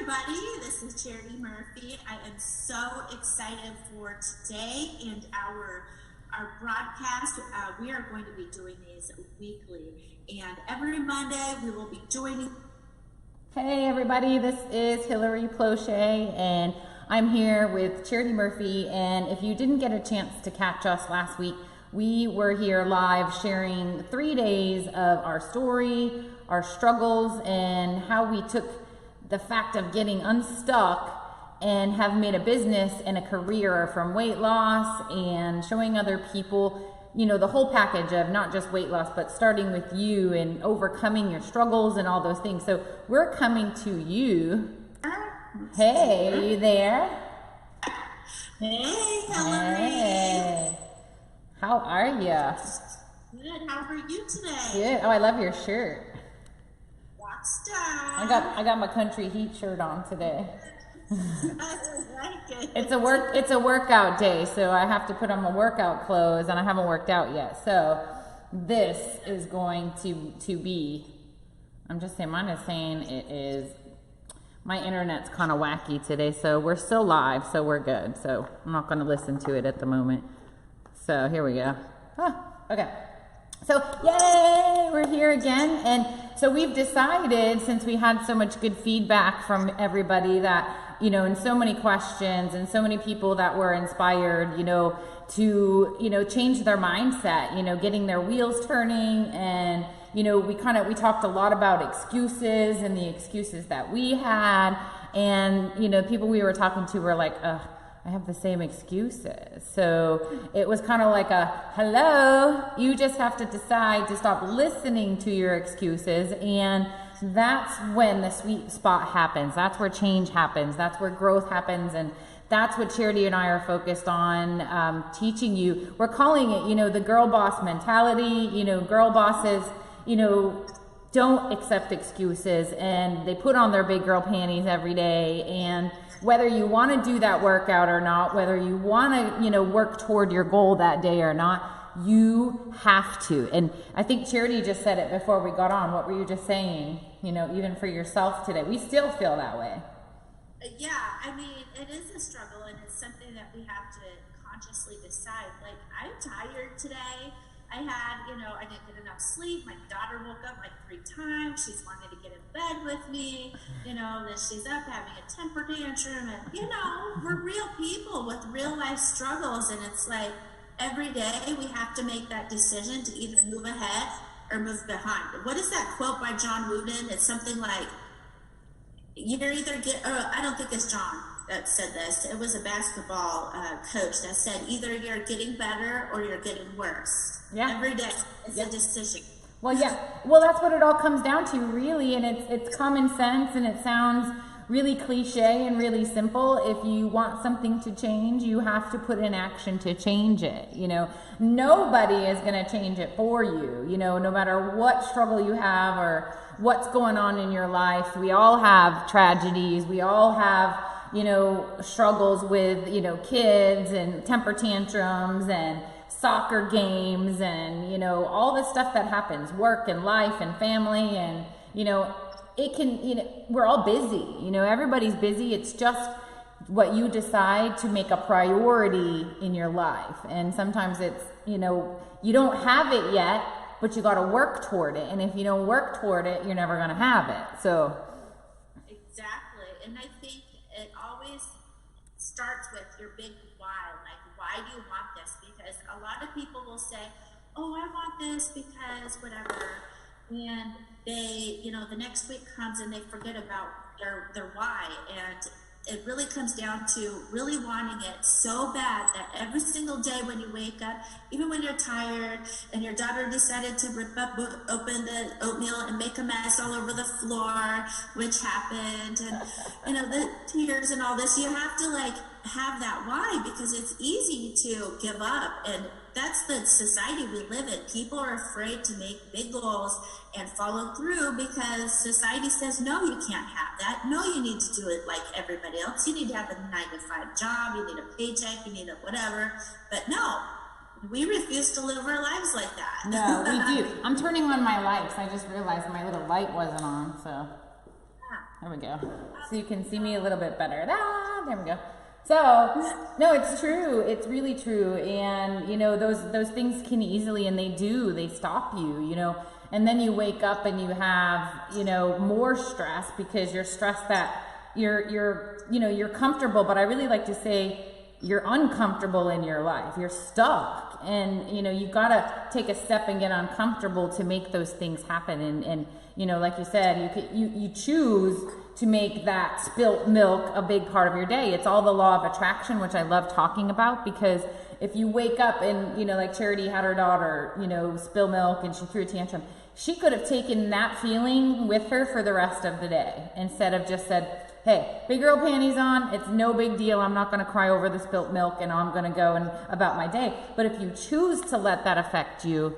everybody, this is Charity Murphy. I am so excited for today and our broadcast. We are going to be doing these weekly, and every Monday we will be joining. Hey everybody, this is Hillary Ploche, and I'm here with Charity Murphy. And if you didn't get a chance to catch us last week, we were here live sharing 3 days of our story, our struggles, and how we took the fact of getting unstuck and have made a business and a career from weight loss and showing other people, you know, the whole package of not just weight loss, but starting with you and overcoming your struggles and all those things. So we're coming to you. Hey, you there? Hey, Hillary. Hey. How are you? Good. How are you today? Good. Oh, I love your shirt. Rock star. I got my country heat shirt on today. I like it. It's a workout day, so I have to put on my workout clothes, and I haven't worked out yet. So this is going to be, I'm just saying, mine is saying it is, my internet's kind of wacky today, so we're still live, so we're good. So I'm not going to listen to it at the moment. So here we go. Okay. So yay, we're here again. And so we've decided, since we had so much good feedback from everybody that, you know, and so many questions and so many people that were inspired, you know, to, you know, change their mindset, you know, getting their wheels turning. And, you know, we talked a lot about excuses and the excuses that we had. And, you know, people we were talking to were like, I have the same excuses. So it was kind of like hello, you just have to decide to stop listening to your excuses. And that's when the sweet spot happens. That's where change happens. That's where growth happens. And that's what Charity and I are focused on, teaching you. We're calling it, you know, the girl boss mentality. You know, girl bosses, you know, don't accept excuses, and they put on their big girl panties every day. And whether you want to do that workout or not, whether you want to, you know, work toward your goal that day or not, you have to. And I think Charity just said it before we got on. What were you just saying? You know, even for yourself today, we still feel that way. Yeah, I mean, it is a struggle, and it's something that we have to consciously decide. Like, I'm tired today. I didn't get enough sleep. My daughter woke up like 3 times. She's wanting to get in bed with me. You know, then she's up having a temper tantrum. And, you know, we're real people with real life struggles. And it's like every day we have to make that decision to either move ahead or move behind. What is that quote by John Wooden? It's something like, you're either I don't think it's John that said this. It was a basketball coach that said, either you're getting better or you're getting worse. Yeah. Every day it's a decision. Well, yeah. Well, that's what it all comes down to, really. And it's common sense, and it sounds really cliche and really simple. If you want something to change, you have to put in action to change it. You know, nobody is going to change it for you. You know, no matter what struggle you have or what's going on in your life, we all have tragedies. We all have, you know, struggles with, you know, kids and temper tantrums and soccer games and, you know, all the stuff that happens, work and life and family. And, you know, it can, you know, we're all busy, you know, everybody's busy. It's just what you decide to make a priority in your life. And sometimes it's, you know, you don't have it yet, but you got to work toward it. And if you don't work toward it, you're never going to have it. So. Exactly. And I think it always starts with your big why. Like, why do you want this? Because a lot of people will say, oh, I want this because whatever. And they, you know, the next week comes and they forget about their why. And it really comes down to really wanting it so bad that every single day when you wake up, even when you're tired and your daughter decided to open the oatmeal and make a mess all over the floor, which happened, and, you know, the tears and all this, you have to like have that why, because it's easy to give up. And that's the society we live in. People are afraid to make big goals and follow through because society says, no, you can't have that. No, you need to do it like everybody else. You need to have a 9-to-5 job. You need a paycheck. You need a whatever. But no, we refuse to live our lives like that. No, we do. I'm turning on my lights. I just realized my little light wasn't on, so There we go. So you can see me a little bit better. There we go. So, no, it's true. It's really true. And, you know, those things can easily, and they stop you, you know. And then you wake up and you have, you know, more stress because you're stressed that you're comfortable. But I really like to say you're uncomfortable in your life. You're stuck. And, you know, you got to take a step and get uncomfortable to make those things happen. And you know, like you said, you choose to make that spilt milk a big part of your day. It's all the law of attraction, which I love talking about, because if you wake up and, you know, like Charity had her daughter, you know, spill milk and she threw a tantrum, she could have taken that feeling with her for the rest of the day instead of just said, hey, big girl panties on, it's no big deal, I'm not going to cry over the spilt milk and I'm going to go and about my day. But if you choose to let that affect you,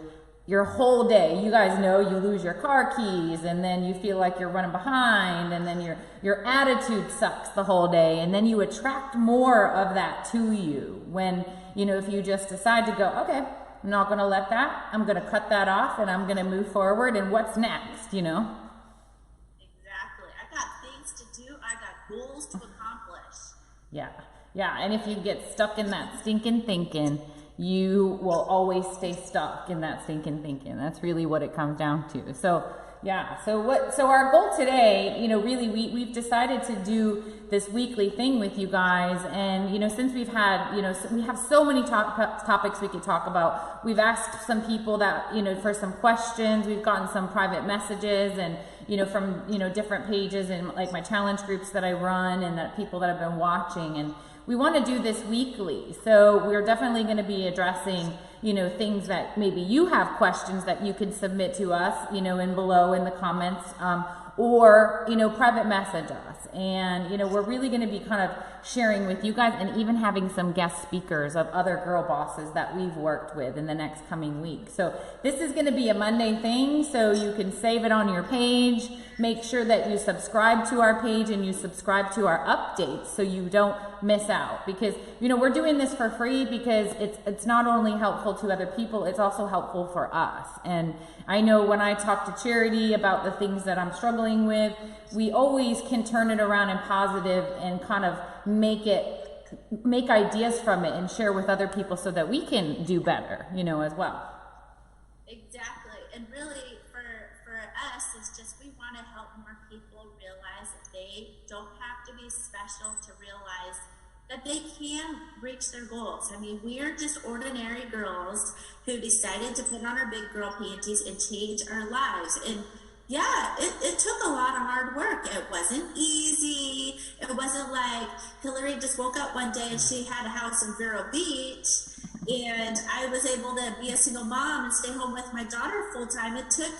your whole day, you guys know you lose your car keys and then you feel like you're running behind and then your attitude sucks the whole day, and then you attract more of that to you when, you know, if you just decide to go, okay, I'm not going to let that, I'm going to cut that off and I'm going to move forward, and what's next, you know? Exactly. I got things to do. I got goals to accomplish. Yeah, and if you get stuck in that stinking thinking, you will always stay stuck in that stinking thinking. That's really what it comes down to. So yeah, so our goal today, you know, really we've decided to do this weekly thing with you guys. And, you know, since we've had, you know, we have so many topics we could talk about. We've asked some people that, you know, for some questions. We've gotten some private messages and, you know, from, you know, different pages and like my challenge groups that I run and that people that have been watching. And we want to do this weekly. So we're definitely going to be addressing, you know, things that maybe you have questions that you can submit to us, you know, in below in the comments, or, you know, private message us. And, you know, we're really going to be kind of sharing with you guys and even having some guest speakers of other girl bosses that we've worked with in the next coming week. So this is going to be a Monday thing, so you can save it on your page. Make sure that you subscribe to our page and you subscribe to our updates so you don't miss out, because, you know, we're doing this for free because it's not only helpful to other people, it's also helpful for us. And I know when I talk to Charity about the things that I'm struggling with, we always can turn it around and positive and kind of make ideas from it and share with other people so that we can do better, you know, as well. Exactly. And really for us, it's just we want to help more people realize that they don't have to be special to realize that they can reach their goals. I mean, we're just ordinary girls who decided to put on our big girl panties and change our lives. And yeah, it took a lot of hard work. It wasn't easy. It wasn't like Hillary just woke up one day and she had a house in Vero Beach and I was able to be a single mom and stay home with my daughter full time. It took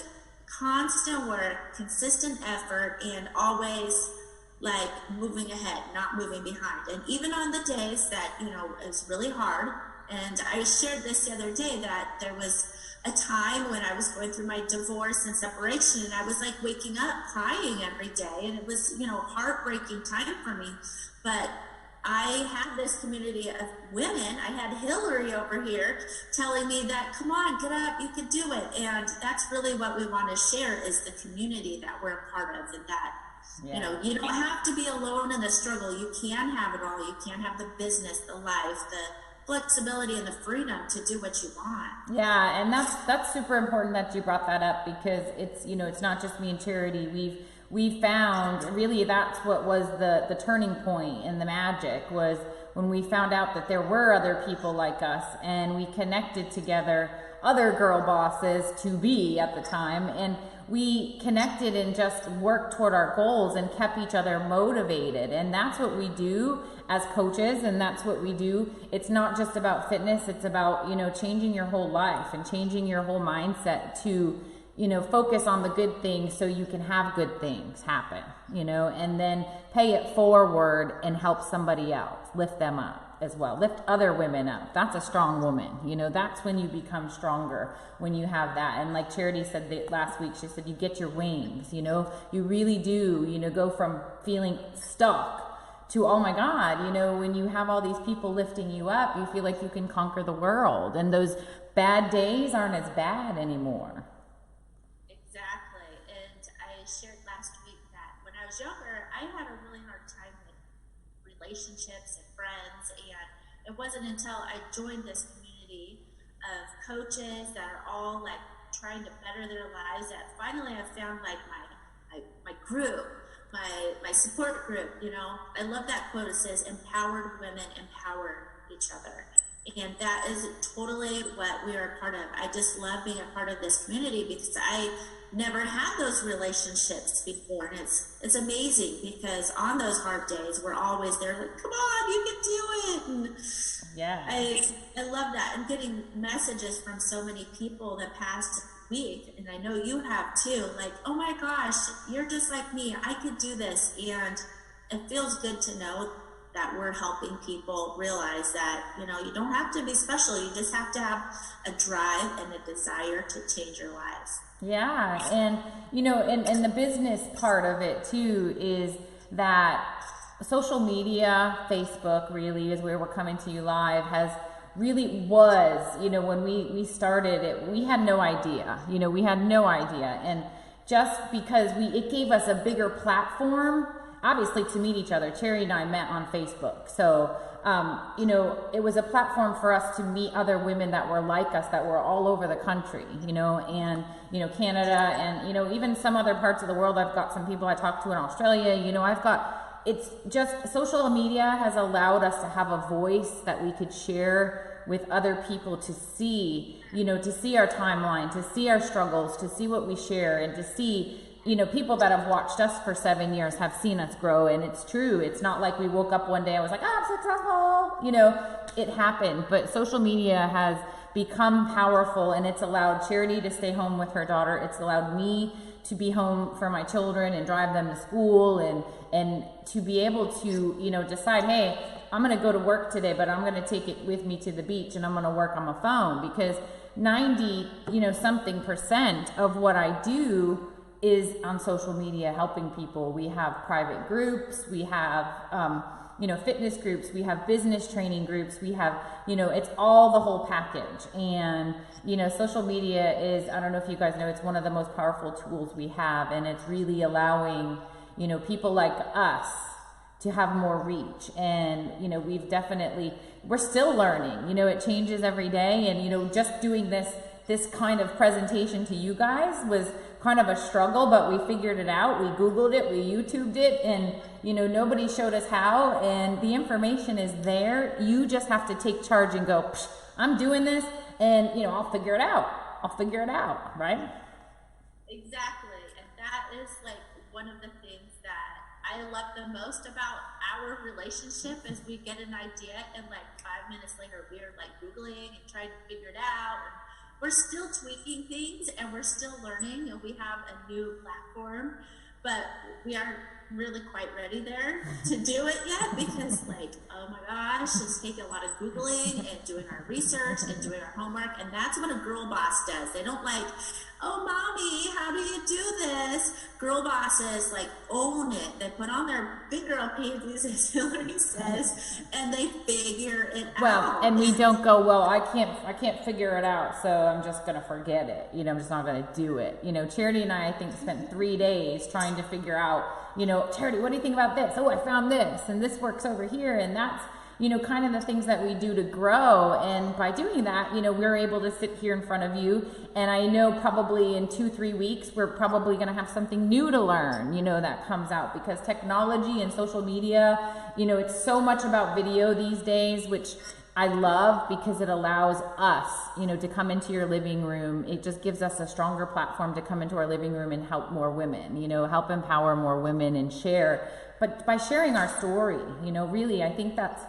constant work, consistent effort, and always like moving ahead, not moving behind. And even on the days that, you know, it's really hard, and I shared this the other day that there was a time when I was going through my divorce and separation, and I was like waking up crying every day, and it was, you know, heartbreaking time for me. But I had this community of women. I had Hillary over here telling me that, come on, get up, you can do it. And that's really what we want to share, is the community that we're a part of, and that, you know, you don't have to be alone in the struggle. You can have it all. You can have the business, the life, the flexibility, and the freedom to do what you want. Yeah, and that's super important that you brought that up, because it's, you know, it's not just me and Charity. We found really that's what was the turning point and the magic was when we found out that there were other people like us, and we connected together, other girl bosses to be at the time, and we connected and just worked toward our goals and kept each other motivated. And that's what we do as coaches, and that's what we do. It's not just about fitness, it's about, you know, changing your whole life and changing your whole mindset to, you know, focus on the good things so you can have good things happen, you know, and then pay it forward and help somebody else, lift them up as well, lift other women up. That's a strong woman, you know, that's when you become stronger, when you have that. And like Charity said that last week, she said you get your wings, you know, you really do, you know, go from feeling stuck to, oh my God, you know, when you have all these people lifting you up, you feel like you can conquer the world, and those bad days aren't as bad anymore. Exactly. And I shared last week that when I was younger, relationships and friends. And it wasn't until I joined this community of coaches that are all like trying to better their lives that finally I found like my group, my support group. You know, I love that quote. It says, "Empowered women empower each other." And that is totally what we are a part of. I just love being a part of this community because I never had those relationships before. And it's amazing because on those hard days, we're always there like, come on, you can do it. And yeah, I love that. I'm getting messages from so many people the past week, and I know you have too, like, oh my gosh, you're just like me. I could do this. And it feels good to know that we're helping people realize that, you know, you don't have to be special. You just have to have a drive and a desire to change your lives. Yeah. And, you know, and the business part of it too is that social media, Facebook really is where we're coming to you live, has really was, you know, when we started it, we had no idea, you know, we had no idea. And just because it gave us a bigger platform, obviously, to meet each other. Cherry and I met on Facebook. So, you know, it was a platform for us to meet other women that were like us, that were all over the country, you know, and, you know, Canada and, you know, even some other parts of the world. I've got some people I talked to in Australia, you know, it's just social media has allowed us to have a voice that we could share with other people to see, you know, to see our timeline, to see our struggles, to see what we share, and to see, you know, people that have watched us for 7 years have seen us grow. And it's true. It's not like we woke up one day and was like, oh, I'm successful. You know, it happened. But social media has become powerful, and it's allowed Charity to stay home with her daughter. It's allowed me to be home for my children and drive them to school, and to be able to, you know, decide, hey, I'm going to go to work today, but I'm going to take it with me to the beach, and I'm going to work on my phone, because 90, you know, something % of what I do is on social media, helping people. We have private groups, we have, you know, fitness groups, we have business training groups, we have, you know, it's all the whole package. And, you know, social media is, I don't know if you guys know, it's one of the most powerful tools we have, and it's really allowing, you know, people like us to have more reach. And, you know, we're still learning, you know, it changes every day. And, you know, just doing this kind of presentation to you guys was kind of a struggle, but we figured it out. We Googled it, we YouTubed it, and, you know, nobody showed us how, and the information is there. You just have to take charge and go, I'm doing this, and, you know, I'll figure it out, right? Exactly. And that is like one of the things that I love the most about our relationship is we get an idea, and like 5 minutes later we're like Googling and trying to figure it out. And we're still tweaking things, and we're still learning, and we have a new platform, but we aren't really quite ready there to do it yet, because like, oh my gosh, it's taking a lot of Googling and doing our research and doing our homework. And that's what a girl boss does. They don't like, oh mommy, how do you do this? Girl bosses like own it. They put on their big girl panties, as Hillary says, and they figure it out. Well, and we don't go, well, I can't figure it out, so I'm just gonna forget it. You know, I'm just not gonna do it. You know, Charity and I think spent 3 days trying to figure out, you know, Charity, what do you think about this? Oh, I found this, and this works over here, and that's, you know, kind of the things that we do to grow. And by doing that, you know, we're able to sit here in front of you, and I know probably in 2-3 weeks we're probably going to have something new to learn, you know, that comes out, because technology and social media, you know, it's so much about video these days, which I love, because it allows us, you know, to come into your living room. It just gives us a stronger platform to come into our living room and help more women, you know, help empower more women and share. But by sharing our story, you know, really, I think that's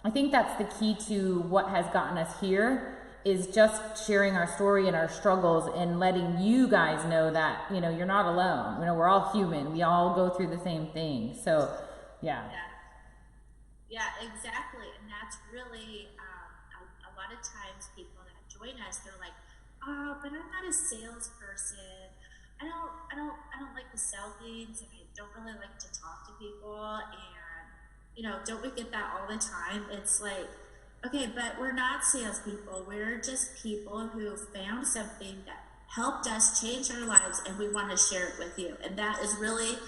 the key to what has gotten us here, is just sharing our story and our struggles, and letting you guys know that, you know, you're not alone. You know, we're all human. We all go through the same thing. So, yeah. Yeah, exactly. And that's really a lot of times people that join us, they're like, oh, but I'm not a salesperson. I don't like to sell things, and I don't really like to talk to people. And, you know, don't we get that all the time? It's like, okay, but we're not salespeople. We're just people who found something that helped us change our lives, and we want to share it with you. And that is really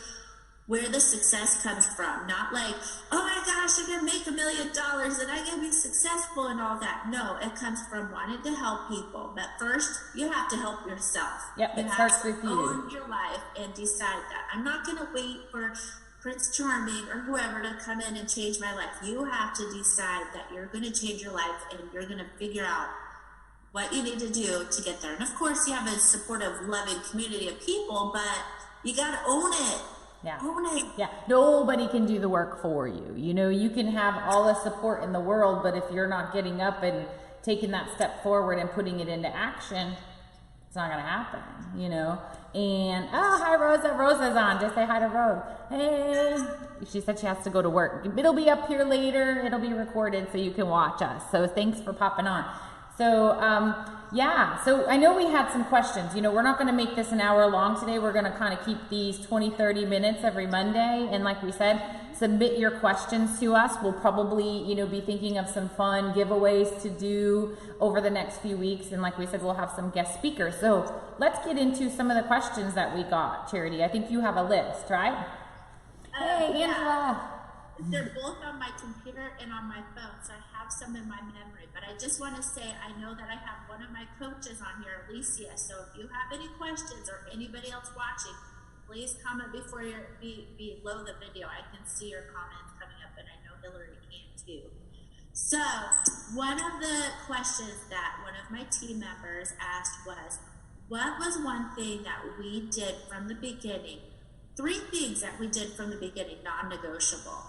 where the success comes from. Not like, oh my gosh, I'm gonna make $1 million and I'm gonna be successful and all that. No, it comes from wanting to help people. But first, you have to help yourself. Yep, you it have starts to with you. own your life and decide that. I'm not gonna wait for Prince Charming or whoever to come in and change my life. You have to decide that you're gonna change your life and you're gonna figure out what you need to do to get there. And of course, you have a supportive, loving community of people, but you gotta own it. Yeah. Own it. Yeah. Nobody can do the work for you. You know, you can have all the support in the world, but if you're not getting up and taking that step forward and putting it into action, it's not going to happen, you know. And, oh, hi, Rosa. Rosa's on. Just say hi to Rose. Hey. She said she has to go to work. It'll be up here later. It'll be recorded so you can watch us. So thanks for popping on. So, yeah, so I know we had some questions. You know, we're not going to make this an hour long today. We're going to kind of keep these 20, 30 minutes every Monday. And like we said, submit your questions to us. We'll probably, you know, be thinking of some fun giveaways to do over the next few weeks. And like we said, we'll have some guest speakers. So let's get into some of the questions that we got, Charity. I think you have a list, right? Hey, Yeah. Angela. They're both on my computer and on my phone, so I have some in my memory. But I just want to say, I know that I have one of my coaches on here, Alicia. So if you have any questions or anybody else watching, please comment before you below the video. I can see your comments coming up, and I know Hillary can too. So one of the questions that one of my team members asked was, what was one thing that we did from the beginning? 3 things that we did from the beginning, non-negotiable.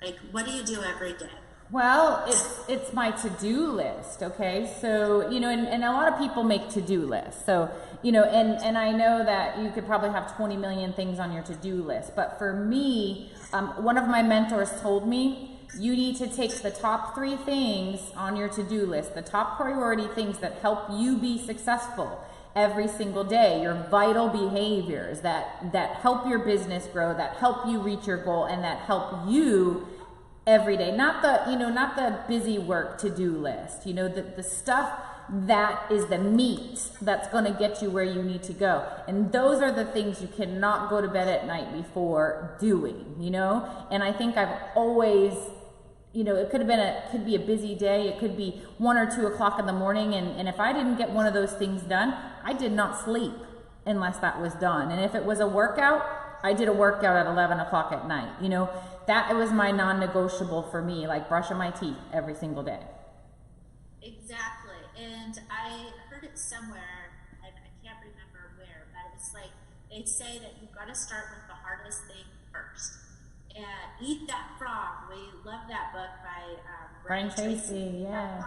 Like, what do you do every day? Well, it's my to-do list, okay? So, you know, and a lot of people make to-do lists. So, you know, and I know that you could probably have 20 million things on your to-do list. But for me, one of my mentors told me, you need to take the top 3 things on your to-do list, the top priority things that help you be successful every single day, your vital behaviors that help your business grow, that help you reach your goal, and that help you every day. Not the busy work to-do list, you know, the stuff that is the meat that's going to get you where you need to go. And those are the things you cannot go to bed at night before doing, you know. And I think I've always, you know, it could be a busy day. It could be 1 or 2 o'clock in the morning. And if I didn't get one of those things done, I did not sleep unless that was done. And if it was a workout, I did a workout at 11 o'clock at night. You know, that was my non-negotiable for me, like brushing my teeth every single day. Exactly. And I heard it somewhere, and I can't remember where, but it's like they say that you've got to start with the hardest thing first. And Eat That Frog. We love that book by Brian Tracy. Yeah.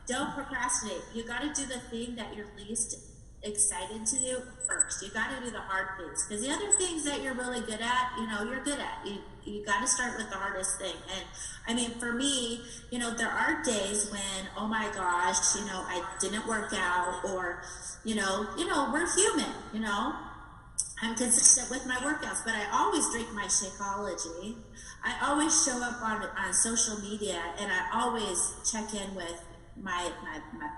Don't procrastinate. You got to do the thing that you're least excited to do first. You got to do the hard things, because the other things that you're really good at, you know, you're good at. You got to start with the hardest thing. And I mean, for me, you know, there are days when, oh my gosh, you know, I didn't work out, or, you know, we're human, you know. I'm consistent with my workouts, but I always drink my Shakeology. I always show up on social media, and I always check in with my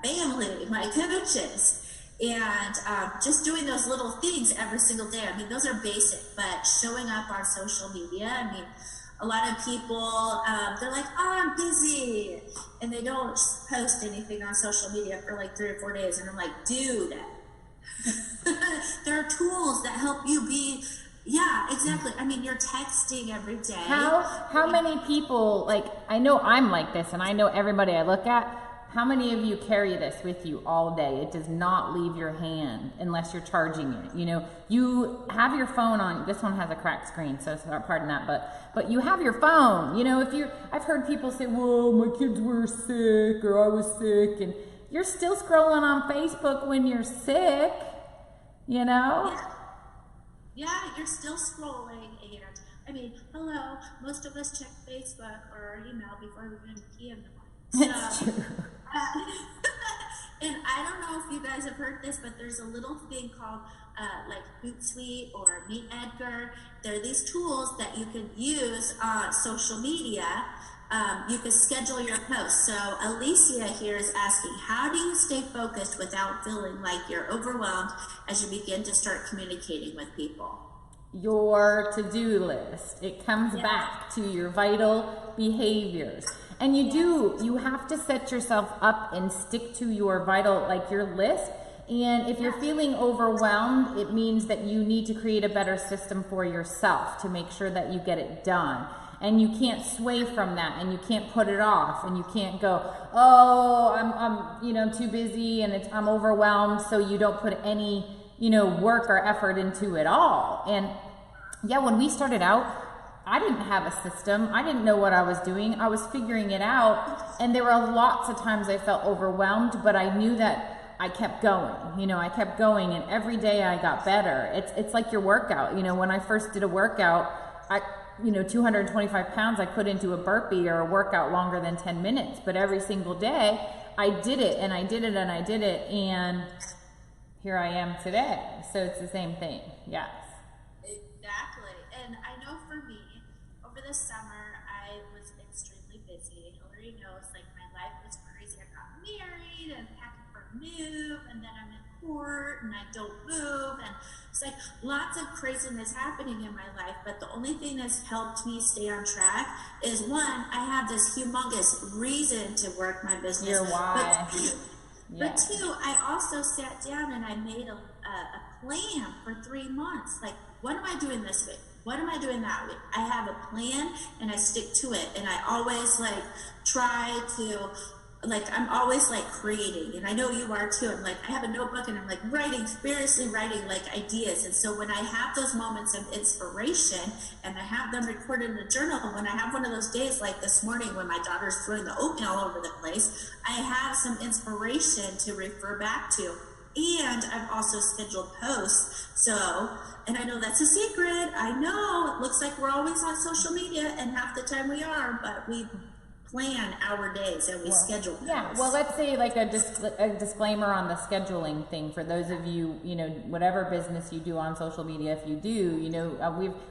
family, my coaches, and just doing those little things every single day. I mean, those are basic, but showing up on social media, I mean, a lot of people, they're like, oh, I'm busy, and they don't post anything on social media for like 3 or 4 days, and I'm like, dude, there are tools that help you be, yeah, exactly. I mean, you're texting every day. How many people, like, I know I'm like this, and I know everybody I look at, how many of you carry this with you all day? It does not leave your hand unless you're charging it. You know, you have your phone on. This one has a cracked screen, so pardon that. But you have your phone. You know, I've heard people say, "Whoa, my kids were sick," or "I was sick," and you're still scrolling on Facebook when you're sick. You know? Yeah, you're still scrolling, and I mean, hello. Most of us check Facebook or our email before we even pee in the morning. That's true. And I don't know if you guys have heard this, but there's a little thing called like Hootsuite or Meet Edgar. There are these tools that you can use on social media. You can schedule your posts. So Alicia here is asking, how do you stay focused without feeling like you're overwhelmed as you begin to start communicating with people? your to-do list. It comes back to your vital behaviors. And you have to set yourself up and stick to your vital, like your list. And if you're feeling overwhelmed, it means that you need to create a better system for yourself to make sure that you get it done. And you can't sway from that, and you can't put it off, and you can't go, oh, I'm too busy and I'm overwhelmed, so you don't put any, work or effort into it all. And yeah, when we started out, I didn't have a system. I didn't know what I was doing. I was figuring it out, and there were lots of times I felt overwhelmed, but I knew that I kept going. I kept going, and every day I got better. It's like your workout. When I first did a workout, 225 pounds, I put into a burpee or a workout longer than 10 minutes. But every single day, I did it, and I did it, and I did it, and here I am today. So it's the same thing. Yes. Exactly. And I know for me, over the summer, I was extremely busy. Hillary knows, like, my life was crazy. I got married and packing for a move, and then I'm in court, and I don't move, and it's like lots of craziness happening in my life. But the only thing that's helped me stay on track is, one, I have this humongous reason to work my business. Your why. But two, I also sat down and I made a plan for 3 months. Like, what am I doing this week? What am I doing that week? I have a plan and I stick to it. And I always try to, I'm always creating. And I know you are too. I'm I have a notebook and I'm writing, furiously writing ideas. And so when I have those moments of inspiration and I have them recorded in the journal, when I have one of those days like this morning when my daughter's throwing the oatmeal all over the place, I have some inspiration to refer back to. And I've also scheduled posts. So, and I know that's a secret. I know it looks like we're always on social media, and half the time we are, but we plan our days and we schedule those. Yeah, well, let's say a disclaimer on the scheduling thing for those of you, whatever business you do on social media, if you do,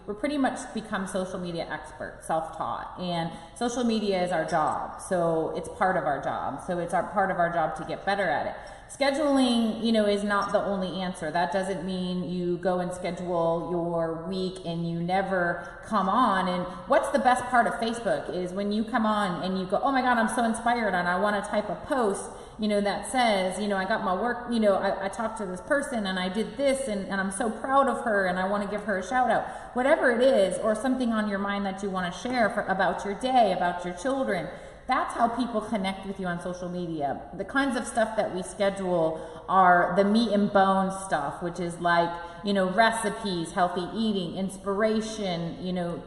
we're pretty much become social media experts, self-taught, and social media is our job. So it's part of our job. So it's part of our job to get better at it. Scheduling, is not the only answer. That doesn't mean you go and schedule your week and you never come on. And what's the best part of Facebook is when you come on and you go, oh my God, I'm so inspired and I want to type a post, that says, I got my work, I talked to this person and I did this and I'm so proud of her and I want to give her a shout out. Whatever it is, or something on your mind that you want to share about your day, about your children. That's how people connect with you on social media. The kinds of stuff that we schedule are the meat and bones stuff, which is recipes, healthy eating, inspiration,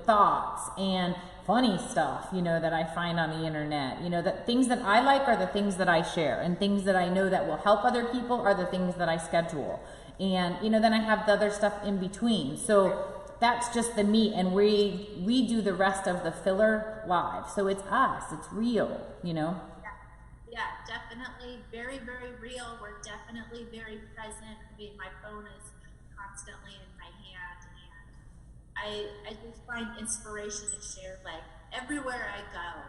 thoughts, and funny stuff, that I find on the internet. The things that I like are the things that I share, and things that I know that will help other people are the things that I schedule. And, then I have the other stuff in between. So that's just the meat, and we do the rest of the filler live. So it's us, it's real, Yeah, definitely very, very real. We're definitely very present. My phone is constantly in my hand, and I just find inspiration to share everywhere I go,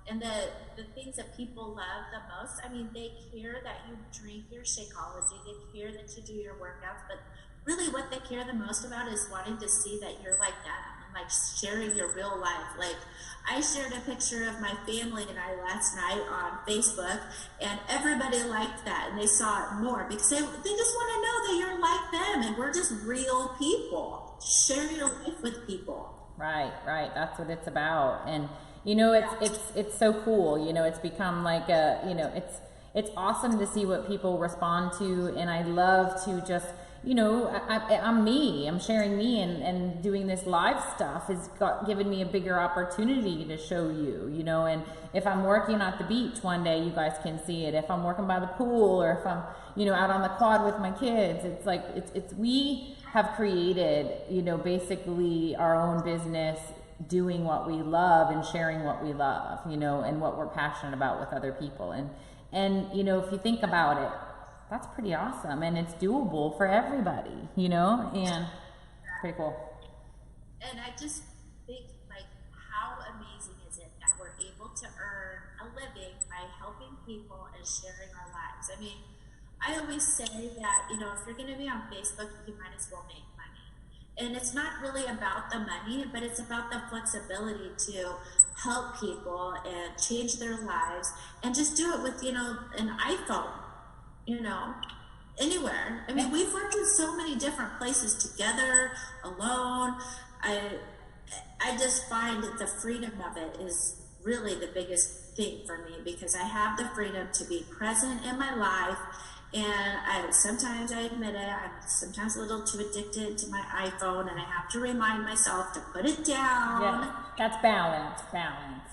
and the things that people love the most. They care that you drink your Shakeology, they care that you do your workouts, but really what they care the most about is wanting to see that you're like them and sharing your real life. I shared a picture of my family and I last night on Facebook, and everybody liked that, and they saw it more because they just want to know that you're like them and we're just real people. Share your life with people. Right. That's what it's about. And it's so cool. It's become it's awesome to see what people respond to, and I love to just I'm me. I'm sharing me, and doing this live stuff has given me a bigger opportunity to show you, and if I'm working at the beach one day, you guys can see it. If I'm working by the pool, or if I'm, out on the quad with my kids, it's we have created, basically our own business, doing what we love and sharing what we love, and what we're passionate about with other people. And if you think about it, that's pretty awesome, and it's doable for everybody, and pretty cool. And I just think, how amazing is it that we're able to earn a living by helping people and sharing our lives? I always say that, if you're going to be on Facebook, you might as well make money. And it's not really about the money, but it's about the flexibility to help people and change their lives, and just do it with, an iPhone, you know, anywhere. I mean, we've worked in so many different places together, alone. I just find that the freedom of it is really the biggest thing for me, because I have the freedom to be present in my life. And sometimes I admit it, I'm sometimes a little too addicted to my iPhone, and I have to remind myself to put it down. Yeah, that's balance,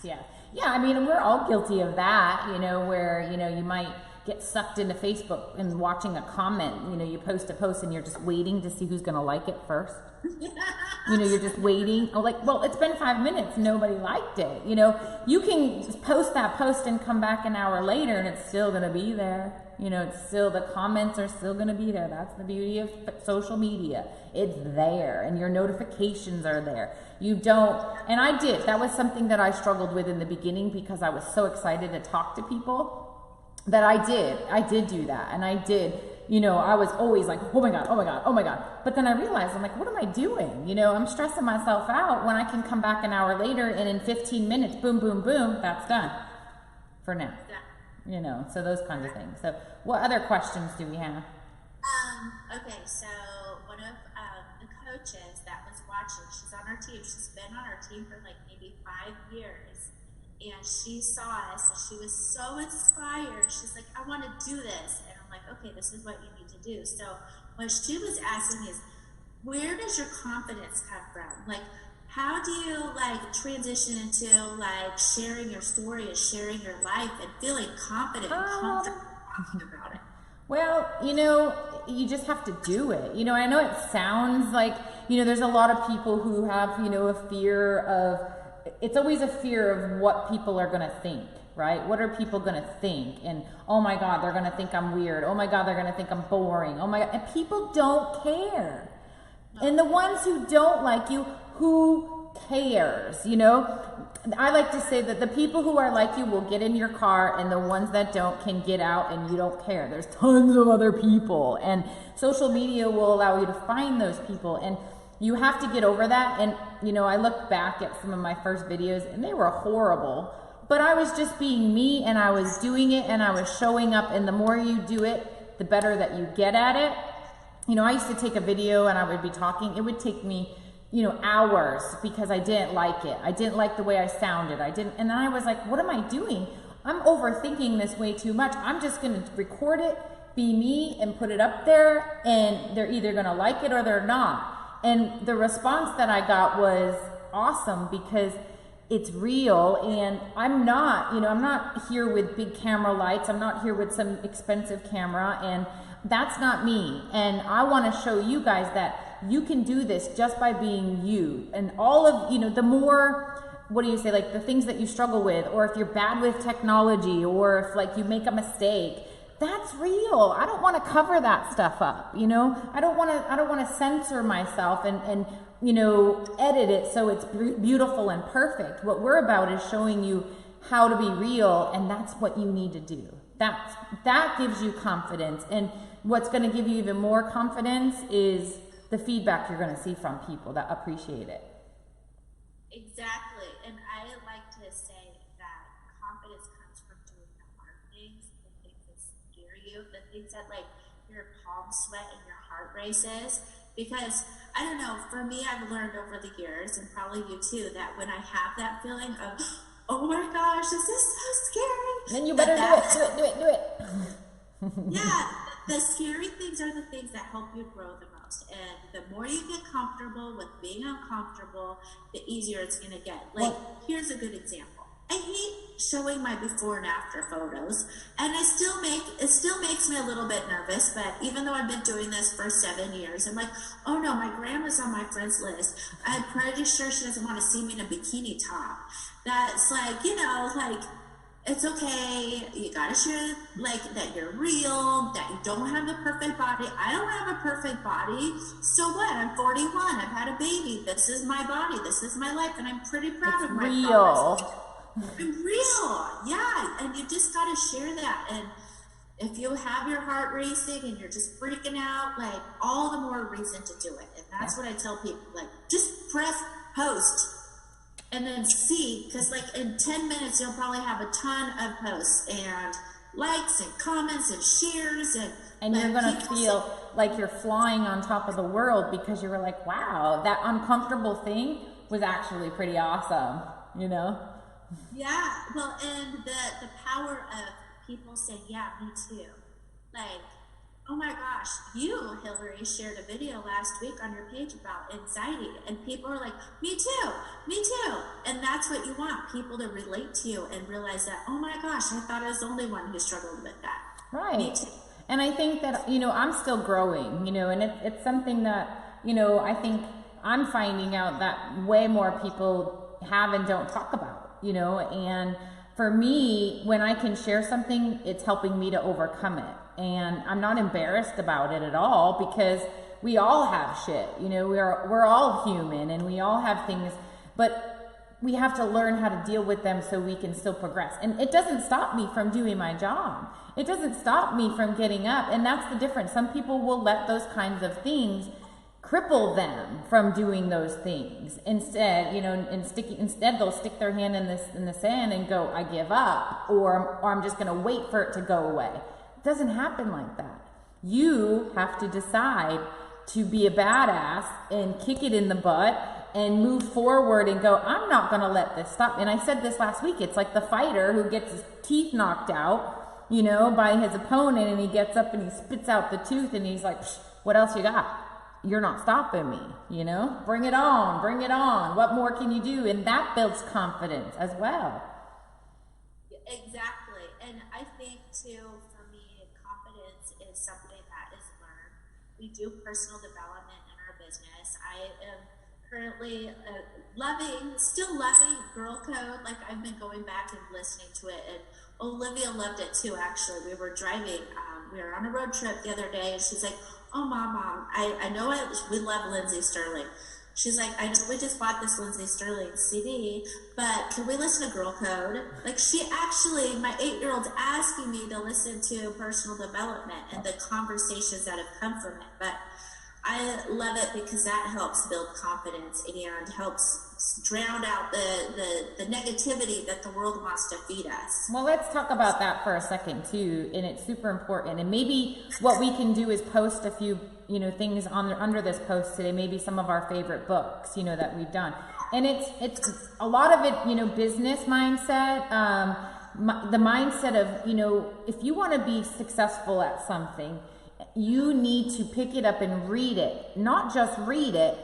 yeah. Yeah, I mean, we're all guilty of that, where, you might get sucked into Facebook and watching a comment, you post a post and you're just waiting to see who's going to like it first. You're just waiting. Oh, well, it's been 5 minutes. Nobody liked it. You can just post that post and come back an hour later and it's still going to be there. It's still, the comments are still going to be there. That's the beauty of social media. It's there and your notifications are there. You don't, and I did. That was something that I struggled with in the beginning, because I was so excited to talk to people that I did do that. And I did, I was always like, oh my God, oh my God, oh my God. But then I realized, I'm like, what am I doing? I'm stressing myself out when I can come back an hour later and in 15 minutes, boom, boom, boom, that's done for now. So those kinds of things. So what other questions do we have? Okay, so one of the coaches that was watching, she's on our team. She's been on our team for like maybe 5 years. And she saw us and she was so inspired. She's like, I want to do this. And I'm like, okay, this is what you need to do. So what she was asking is, where does your confidence come from? Like, how do you transition into sharing your story and sharing your life and feeling confident and comfortable talking about it? Well, you just have to do it. I know it sounds like, there's a lot of people who have, a fear of, it's always a fear of what people are going to think, right? What are people going to think? And, oh my God, they're going to think I'm weird. Oh my God, they're going to think I'm boring. Oh my God. And people don't care. And the ones who don't like you, who cares? I like to say that the people who are like you will get in your car, and the ones that don't can get out, and you don't care. There's tons of other people, and social media will allow you to find those people, and you have to get over that. And I look back at some of my first videos and they were horrible, but I was just being me, and I was doing it, and I was showing up. And the more you do it, the better that you get at it. I used to take a video and I would be talking. It would take me, hours, because I didn't like it. I didn't like the way I sounded. And then I was like, what am I doing? I'm overthinking this way too much. I'm just going to record it, be me, and put it up there, and they're either going to like it or they're not. And the response that I got was awesome, because it's real. And I'm not here with big camera lights. I'm not here with some expensive camera, and that's not me. And I want to show you guys that you can do this just by being you. And all of, the more, the things that you struggle with, or if you're bad with technology, or if you make a mistake, that's real. I don't want to cover that stuff up. I don't want to censor myself and edit it so it's beautiful and perfect. What we're about is showing you how to be real, and that's what you need to do. That gives you confidence. And what's going to give you even more confidence is the feedback you're going to see from people that appreciate it. Exactly. And I like to say that confidence comes from doing the hard things, the things that scare you, the things that your palms sweat and your heart races. Because I don't know, for me, I've learned over the years, and probably you too, that when I have that feeling of, oh my gosh, this is so scary, then you better do it. Yeah, the scary things are the things that help you grow the most. And the more you get comfortable with being uncomfortable, the easier it's going to get. Here's a good example. I hate showing my before and after photos, and it still makes me a little bit nervous. But even though I've been doing this for 7 years, I'm like, oh no, my grandma's on my friends list. I'm pretty sure she doesn't want to see me in a bikini top. That's it's okay. You gotta share that you're real, that you don't have a perfect body. I don't have a perfect body. So what? I'm 41. I've had a baby. This is my body. This is my life, and I'm pretty proud of my progress. I'm real. Yeah. And you just gotta share that. And If you have your heart racing and you're just freaking out, like, all the more reason to do it. And that's what I tell people, like, just press post and then see, because like in 10 minutes you'll probably have a ton of posts and likes and comments and shares, and you're going to feel like you're flying on top of the world, because you were like, wow, that uncomfortable thing was actually pretty awesome, you know? Yeah, well, and the power of people saying, yeah, me too. Like, oh my gosh, you, Hillary, shared a video last week on your page about anxiety, and people are like, me too, me too. And that's what you want, people to relate to you and realize that, oh my gosh, I thought I was the only one who struggled with that. Right. Me too. And I think that, you know, I'm still growing, you know, and it's something that, you know, I think I'm finding out that way more people have and don't talk about, you know, and for me, when I can share something, it's helping me to overcome it. And I'm not embarrassed about it at all, because we all have shit, you know, we're all human and we all have things, but we have to learn how to deal with them so we can still progress. And it doesn't stop me from doing my job. It doesn't stop me from getting up. And that's the difference. Some people will let those kinds of things cripple them from doing those things. Instead, you know, instead they'll stick their hand in the sand and go, I give up, or I'm just going to wait for it to go away. It doesn't happen like that. You have to decide to be a badass and kick it in the butt and move forward and go, I'm not going to let this stop. And I said this last week, it's like the fighter who gets his teeth knocked out, you know, by his opponent, and he gets up and he spits out the tooth and he's like, what else you got? You're not stopping me, you know? Bring it on, bring it on. What more can you do? And that builds confidence as well. Exactly. And I think too, for me, confidence is something that is learned. We do personal development in our business. I am currently still loving Girl Code. Like, I've been going back and listening to it, and Olivia loved it too, actually. We were driving, we were on a road trip the other day, and she's like, oh, mom, I know we love Lindsay Sterling. She's like, I know we just bought this Lindsay Sterling CD, but can we listen to Girl Code? Like, she actually, my 8-year-old's asking me to listen to personal development and the conversations that have come from it. But I love it because that helps build confidence and helps drown out the negativity that the world wants to feed us. Well, let's talk about that for a second too, and it's super important. And maybe what we can do is post a few, you know, things under this post today, maybe some of our favorite books, you know, that we've done. And it's a lot of it, you know, business mindset, the mindset of, you know, if you want to be successful at something, you need to pick it up and read it, not just read it,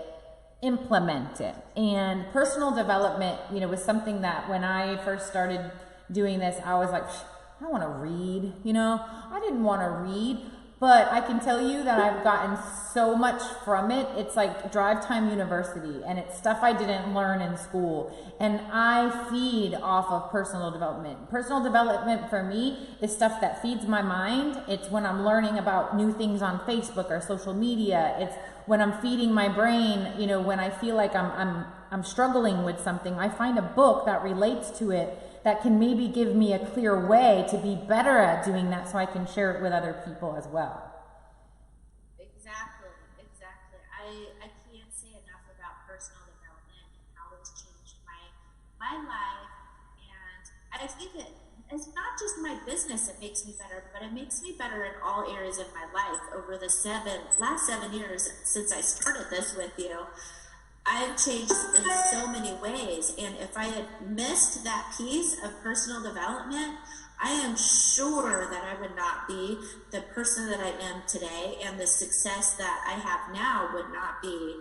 implement it. And personal development, you know, was something that when I first started doing this, I was like, I don't want to read, you know, I didn't want to read, but I can tell you that I've gotten so much from it. It's like Drive Time University, and it's stuff I didn't learn in school. And I feed off of personal development. Personal development for me is stuff that feeds my mind. It's when I'm learning about new things on Facebook or social media. It's when I'm feeding my brain, you know, when I feel like I'm struggling with something, I find a book that relates to it that can maybe give me a clear way to be better at doing that so I can share it with other people as well. Exactly. I can't say enough about personal development and how it's changed my life. And I think it's not just my business that makes me better, but it makes me better in all areas of my life. Over the last 7 years since I started this with you, I've changed in so many ways. And if I had missed that piece of personal development, I am sure that I would not be the person that I am today, and the success that I have now would not be,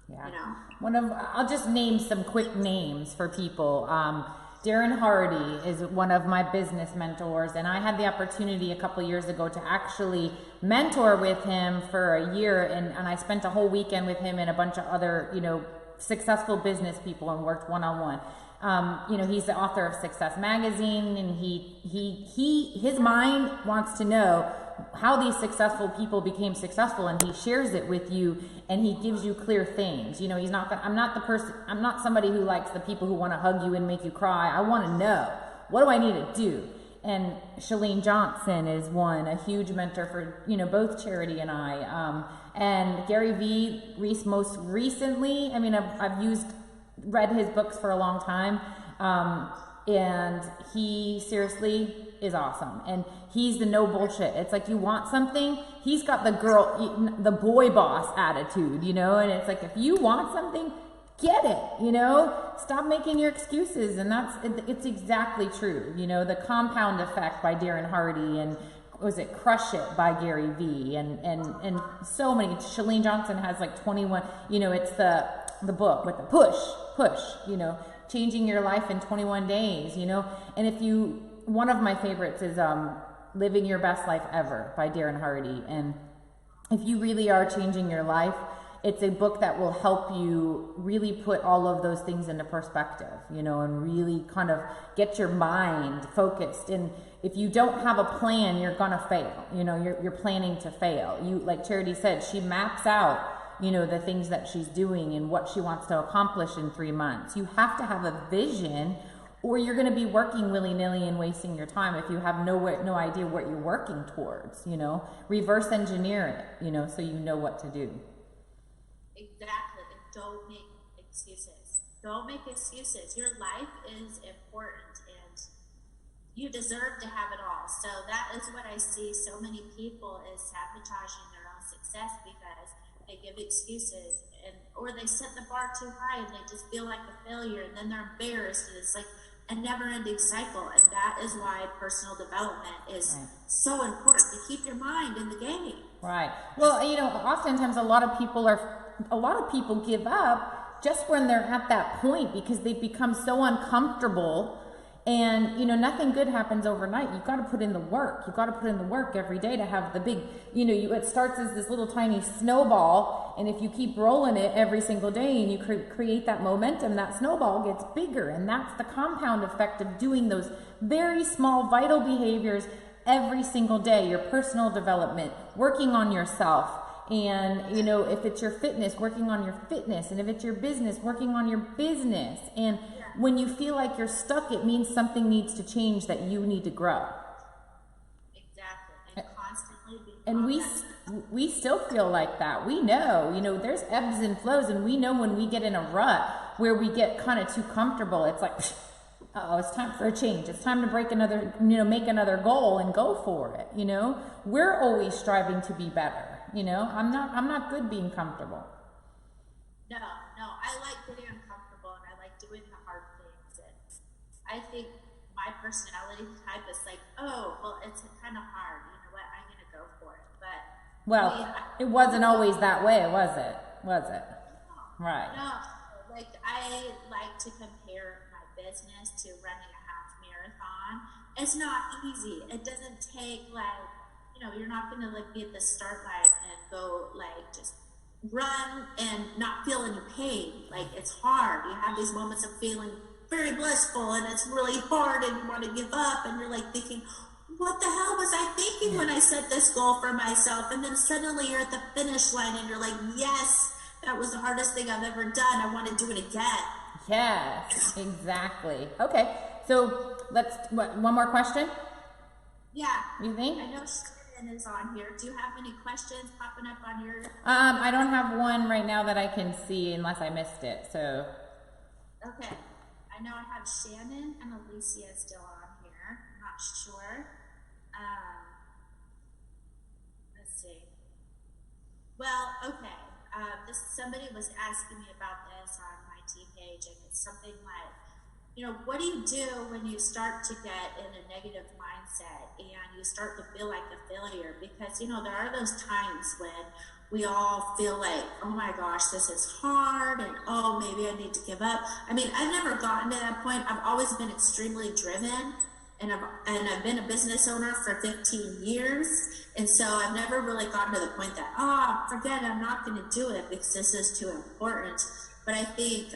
yeah. You know. I'll just name some quick names for people. Darren Hardy is one of my business mentors, and I had the opportunity a couple years ago to actually mentor with him for a year, and I spent a whole weekend with him and a bunch of other, you know, successful business people, and worked one-on-one. You know, he's the author of Success Magazine, and his mind wants to know how these successful people became successful, and he shares it with you, and he gives you clear things. You know, I'm not somebody who likes the people who want to hug you and make you cry. I want to know, what do I need to do? and Chalene Johnson is one, a huge mentor for, you know, both Charity and I. And Gary Vee, most recently, I mean, I've read his books for a long time. And he seriously is awesome. And he's the no bullshit. It's like, you want something, he's got the boy boss attitude, you know, and it's like, if you want something, get it, you know, stop making your excuses. And it's exactly true. You know, the Compound Effect by Darren Hardy, and was it Crush It by Gary Vee, and so many. Chalene Johnson has like 21, you know, it's the book with the push, you know, changing your life in 21 days, you know. And one of my favorites is Living Your Best Life Ever by Darren Hardy. And if you really are changing your life, it's a book that will help you really put all of those things into perspective, you know, and really kind of get your mind focused. And if you don't have a plan, you're gonna fail. You know, you're planning to fail. Like Charity said, she maps out, you know, the things that she's doing and what she wants to accomplish in 3 months. You have to have a vision, or you're going to be working willy-nilly and wasting your time if you have no idea what you're working towards, you know. Reverse engineer it, you know, so you know what to do. Exactly. And don't make excuses. Don't make excuses. Your life is important, and you deserve to have it all. So that is what I see so many people is sabotaging their own success, because they give excuses, or they set the bar too high and they just feel like a failure, and then they're embarrassed, and it's like a never-ending cycle. And that is why personal development is so important, to keep your mind in the game. Right. Well, you know, oftentimes a lot of people give up just when they're at that point, because they've become so uncomfortable. And, you know, nothing good happens overnight. You've got to put in the work. You've got to put in the work every day to have the big, you know, it starts as this little tiny snowball. And if you keep rolling it every single day and you create that momentum, that snowball gets bigger. And that's the compound effect of doing those very small, vital behaviors every single day. Your personal development, working on yourself. And, you know, if it's your fitness, working on your fitness. And if it's your business, working on your business. And when you feel like you're stuck, it means something needs to change, that you need to grow. Exactly. And constantly be And we still feel like that. We know, you know, there's ebbs and flows, and we know when we get in a rut where we get kind of too comfortable, it's like, oh, it's time for a change. It's time to make another goal and go for it. You know, we're always striving to be better. You know, I'm not good being comfortable. No, I like getting uncomfortable, and I like doing the hard things. And I think my personality type is like, oh, well, it's kind of hard. You know what? I'm going to go for it. But it wasn't always that way, was it? Was it? No, right. No, like I like to compare my business to running a half marathon. It's not easy. It doesn't take you're not going to be at the start line and go just run and not feel any pain. Like, it's hard. You have these moments of feeling very blissful, and it's really hard, and you want to give up, and you're thinking, what the hell was I thinking when I set this goal for myself? And then suddenly you're at the finish line, and you're like, yes, that was the hardest thing I've ever done. I want to do it again. Yes, exactly. Okay, so one more question? Yeah. You think? I know Shannon is on here. Do you have any questions popping up on your... I don't have one right now that I can see, unless I missed it, so... Okay. I know I have Shannon and Alicia still on here. I'm not sure. Let's see. Well, okay. Somebody was asking me about this on my team page, and it's something like, what do you do when you start to get in a negative mindset and you start to feel like a failure? Because, there are those times when we all feel like, oh my gosh, this is hard, and oh, maybe I need to give up. I mean, I've never gotten to that point. I've always been extremely driven, and I've been a business owner for 15 years, and so I've never really gotten to the point that, forget it, I'm not going to do it because this is too important. But I think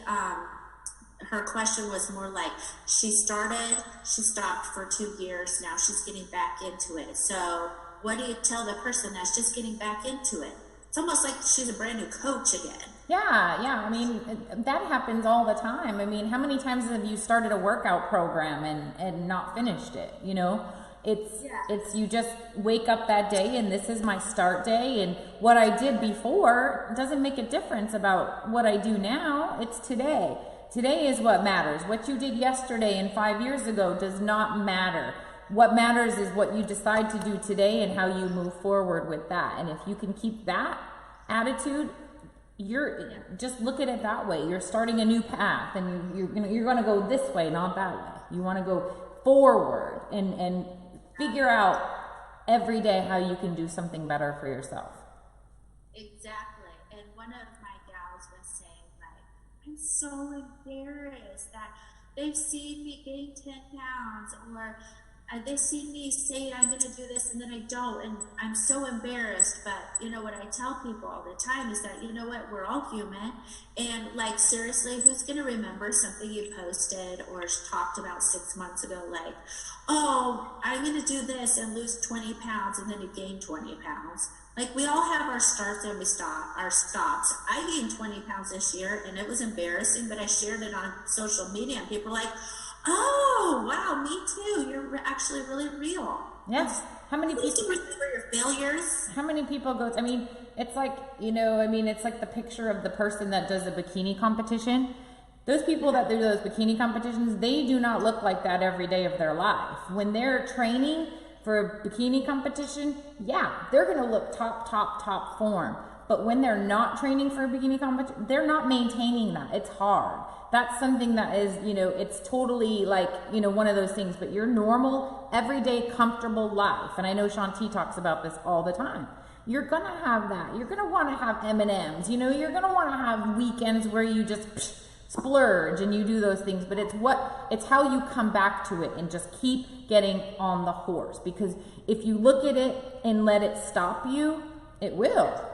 her question was more like, she stopped for 2 years, now she's getting back into it. So what do you tell the person that's just getting back into it? it's almost like she's a brand new coach again. Yeah. I mean, that happens all the time. I mean, how many times have you started a workout program and not finished it? You know, it's you just wake up that day and this is my start day, and what I did before doesn't make a difference about what I do now. It's today. Today is what matters. What you did yesterday and 5 years ago does not matter. What matters is what you decide to do today and how you move forward with that. And if you can keep that attitude, you're just look at it that way. You're starting a new path, and you're gonna go this way, not that way. You want to go forward and figure out every day how you can do something better for yourself. Exactly. And one of my gals was saying, like, I'm so embarrassed that they've seen me gain 10 pounds, or they see me say I'm going to do this and then I don't, and I'm so embarrassed. But you know what I tell people all the time is that, you know what, we're all human, and like, seriously, who's going to remember something you posted or talked about 6 months ago, like, oh, I'm going to do this and lose 20 pounds, and then you gain 20 pounds. Like, we all have our starts and our stops. I gained 20 pounds this year and it was embarrassing, but I shared it on social media and people were like, oh, wow, me too. You're actually really real. Yes. How many people remember your failures? How many people go, I mean, it's like, you know, I mean, it's like the picture of the person that does a bikini competition. Those people that do those bikini competitions, they do not look like that every day of their life. When they're training for a bikini competition, yeah, they're going to look top form. But when they're not training for a bikini competition, they're not maintaining that. It's hard. That's something that is, you know, it's totally like, you know, one of those things. But your normal, everyday, comfortable life, and I know Shanti talks about this all the time, you're going to have that. You're going to want to have M&Ms. You know, you're going to want to have weekends where you just splurge and you do those things. But it's how you come back to it and just keep getting on the horse. Because if you look at it and let it stop you, it will.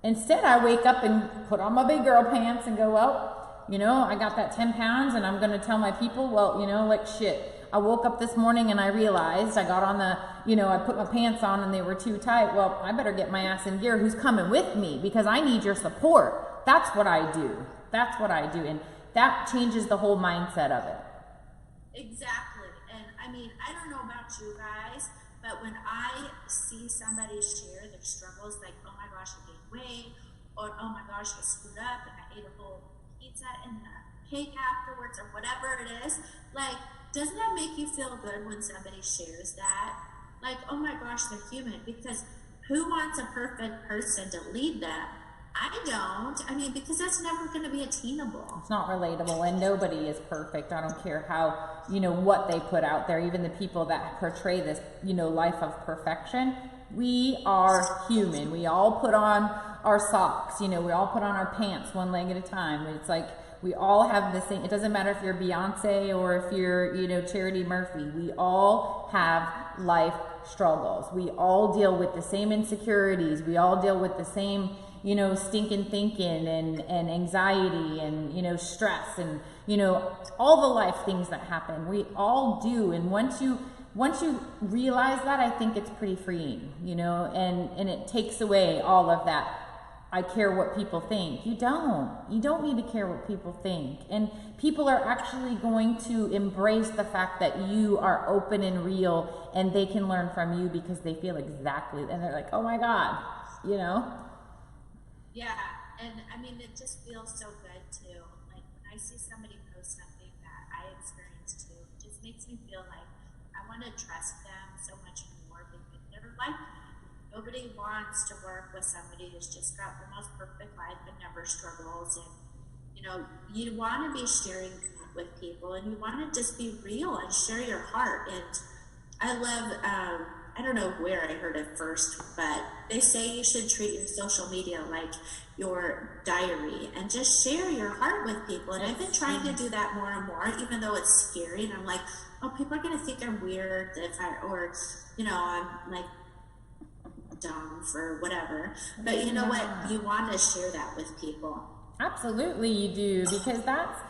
Instead, I wake up and put on my big girl pants and go, well, you know, I got that 10 pounds and I'm going to tell my people, well, you know, like shit. I woke up this morning and I realized I got on the, you know, I put my pants on and they were too tight. Well, I better get my ass in gear. Who's coming with me? Because I need your support. That's what I do. That's what I do. And that changes the whole mindset of it. Exactly. And I mean, I don't know about you guys, but when I see somebody share their struggles, like, oh my gosh, I gained weight, or oh my gosh, I screwed up and I ate a whole pizza and a cake afterwards, or whatever it is, like, doesn't that make you feel good when somebody shares that? Like, oh my gosh, they're human. Because who wants a perfect person to lead them? I don't. I mean, because that's never going to be attainable. It's not relatable, and nobody is perfect. I don't care how, you know, what they put out there. Even the people that portray this, you know, life of perfection, we are human. We all put on our socks, you know, we all put on our pants one leg at a time. It's like we all have the same. It doesn't matter if you're Beyonce or if you're, you know, Charity Murphy. We all have life struggles. We all deal with the same insecurities. We all deal with the same, you know, stinking thinking and anxiety and, you know, stress and, you know, all the life things that happen. We all do. And once you realize that, I think it's pretty freeing, you know, and it takes away all of that. I care what people think. You don't need to care what people think. And people are actually going to embrace the fact that you are open and real, and they can learn from you because they feel exactly, and they're like, oh my God, you know? Yeah, and I mean, it just feels so good too. Like when I see somebody post something that I experienced too, it just makes me feel like I want to trust them so much more because they're like me. Nobody wants to work with somebody who's just got the most perfect life and never struggles. And you know, you want to be sharing with people, and you want to just be real and share your heart. And I love. I don't know where I heard it first, but they say you should treat your social media like your diary and just share your heart with people. And I've been trying to do that more and more, even though it's scary. And I'm like, oh, people are going to think I'm weird or, you know, I'm like dumb for whatever. But you know what? You want to share that with people. Absolutely you do, because that's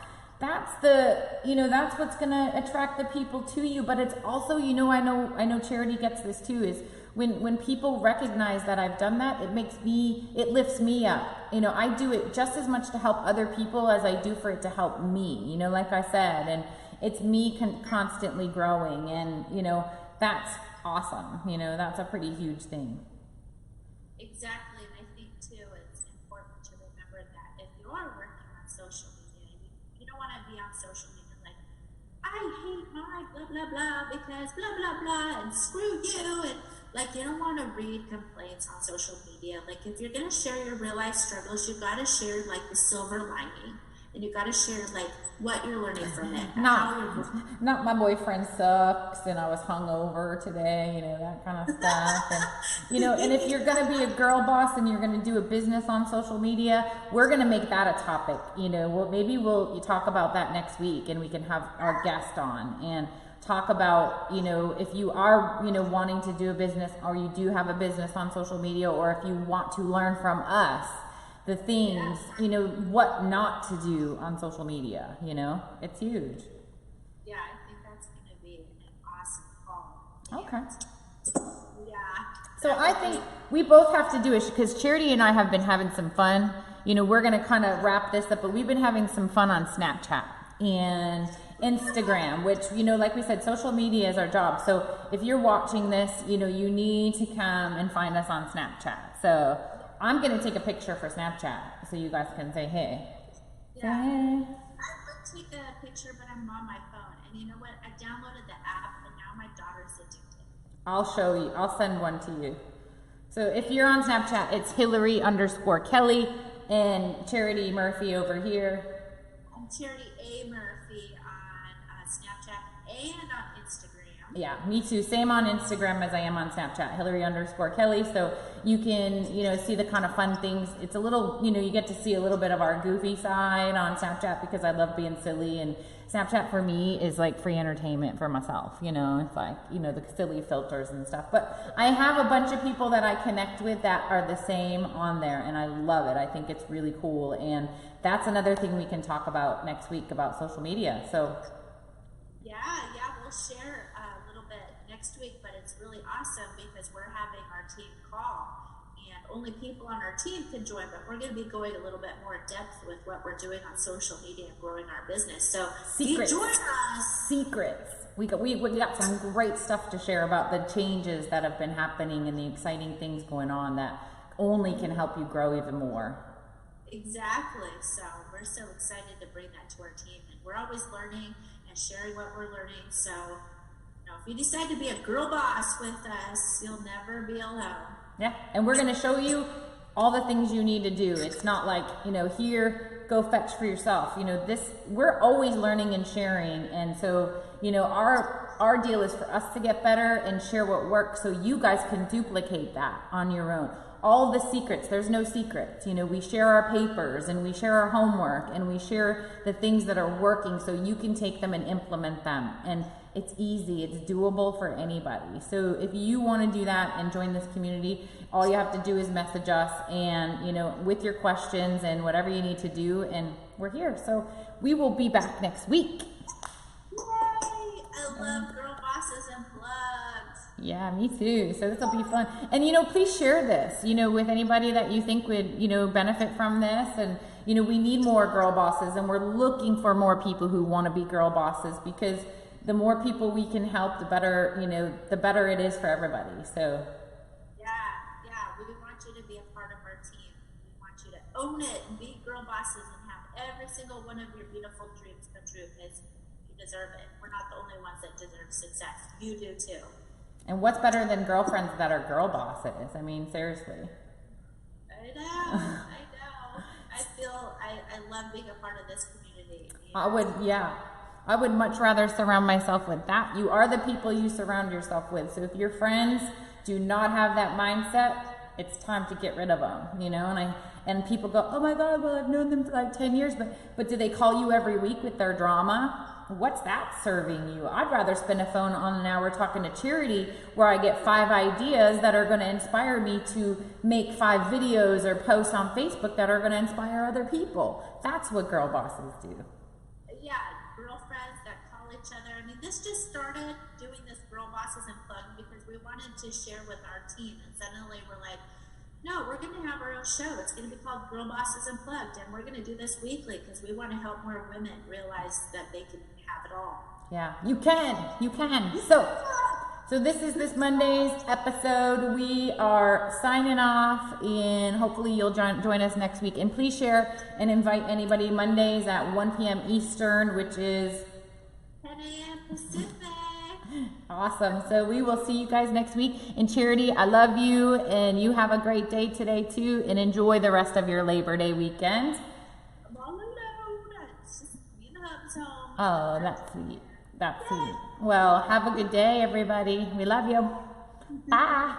the, you know, that's what's going to attract the people to you. But it's also, you know, I know Charity gets this too, is when people recognize that I've done that, it lifts me up. You know, I do it just as much to help other people as I do for it to help me, you know, like I said, and it's me constantly growing, and, you know, that's awesome. You know, that's a pretty huge thing. Exactly, and I think too, it's important to remember that if you are working on social media, you don't want to be on social media like, I hate my blah blah blah because blah blah blah and screw you, and like you don't want to read complaints on social media. Like if you're gonna share your real life struggles, you gotta share like the silver lining, and you gotta share like what you're learning from it. Not my boyfriend sucks and I was hungover today, you know, that kind of stuff. And you know, and if you're gonna be a girl boss and you're gonna do a business on social media, we're gonna make that a topic. You know, maybe we'll talk about that next week, and we can have our guest on and talk about, you know, if you are, you know, wanting to do a business, or you do have a business on social media, or if you want to learn from us the things, you know, what not to do on social media, you know, it's huge. Yeah, I think that's going to be an awesome call. Okay. Yeah. So I think we both have to do it, because Charity and I have been having some fun. You know, we're going to kind of wrap this up, but we've been having some fun on Snapchat and Instagram, which, you know, like we said, social media is our job. So if you're watching this, you know, you need to come and find us on Snapchat. So I'm going to take a picture for Snapchat so you guys can say hey. Yeah. Say hey. I would take a picture, but I'm on my phone. And you know what? I downloaded the app, and now my daughter's addicted. I'll show you. I'll send one to you. So if you're on Snapchat, it's Hillary_Kelly and Charity Murphy over here. I'm Charity A. Murphy on Snapchat and on Instagram. Yeah, me too. Same on Instagram as I am on Snapchat, Hillary_Kelly. So you can, you know, see the kind of fun things. It's a little, you know, you get to see a little bit of our goofy side on Snapchat, because I love being silly, and Snapchat for me is like free entertainment for myself. You know, it's like, you know, the silly filters and stuff. But I have a bunch of people that I connect with that are the same on there, and I love it. I think it's really cool, and that's another thing we can talk about next week about social media. So yeah, we'll share a little bit next week, but it's really awesome because we're having our team call, and only people on our team can join, but we're going to be going a little bit more in depth with what we're doing on social media and growing our business. So secrets. Join us. Secrets. We got some great stuff to share about the changes that have been happening and the exciting things going on that only can help you grow even more. Exactly. So we're so excited to bring that to our team, and we're always learning and sharing what we're learning. So, you know, if you decide to be a girl boss with us, you'll never be alone. Yeah, and we're going to show you all the things you need to do. It's not like, you know, here, go fetch for yourself. You know, we're always learning and sharing, and so, you know, our deal is for us to get better and share what works, so you guys can duplicate that on your own. All the secrets, there's no secrets. You know, we share our papers, and we share our homework, and we share the things that are working, so you can take them and implement them. And it's easy, it's doable for anybody. So if you want to do that and join this community, all you have to do is message us, and, you know, with your questions and whatever you need to do, and we're here. So we will be back next week. Yay! I love Girl Bosses Unplugged. Yeah, me too. So this will be fun. And, you know, please share this, you know, with anybody that you think would, you know, benefit from this. And, you know, we need more girl bosses, and we're looking for more people who want to be girl bosses, because the more people we can help, the better, you know, the better it is for everybody. So yeah, we want you to be a part of our team. We want you to own it and be girl bosses and have every single one of your beautiful dreams come true, because you deserve it. We're not the only ones that deserve success. You do too. And what's better than girlfriends that are girl bosses? I mean, seriously. I know. I love being a part of this community. I would much rather surround myself with that. You are the people you surround yourself with. So if your friends do not have that mindset, it's time to get rid of them, you know? And people go, oh my God, well, I've known them for like 10 years, but do they call you every week with their drama? What's that serving you? I'd rather spend a phone on an hour talking to Charity, where I get 5 ideas that are going to inspire me to make 5 videos or posts on Facebook that are going to inspire other people. That's what girl bosses do. Yeah, girlfriends that call each other. I mean, this just started doing this Girl Bosses Unplugged because we we wanted to share with our team, and suddenly we're like, no, we're going to have our own show. It's going to be called Girl Bosses Unplugged, and we're going to do this weekly because we want to help more women realize that they can have it all. Yeah, you can. So this is this Monday's episode. We are signing off, and hopefully you'll join us next week. And please share and invite anybody. Mondays at 1 p.m. Eastern, which is 10 a.m. Pacific. Awesome. So we will see you guys next week. And Charity, I love you, and you have a great day today too, and enjoy the rest of your Labor Day weekend. I'm all alone. It's just me and the hub's home. Oh, that's sweet. That's sweet. Well, have a good day, everybody. We love you. Bye.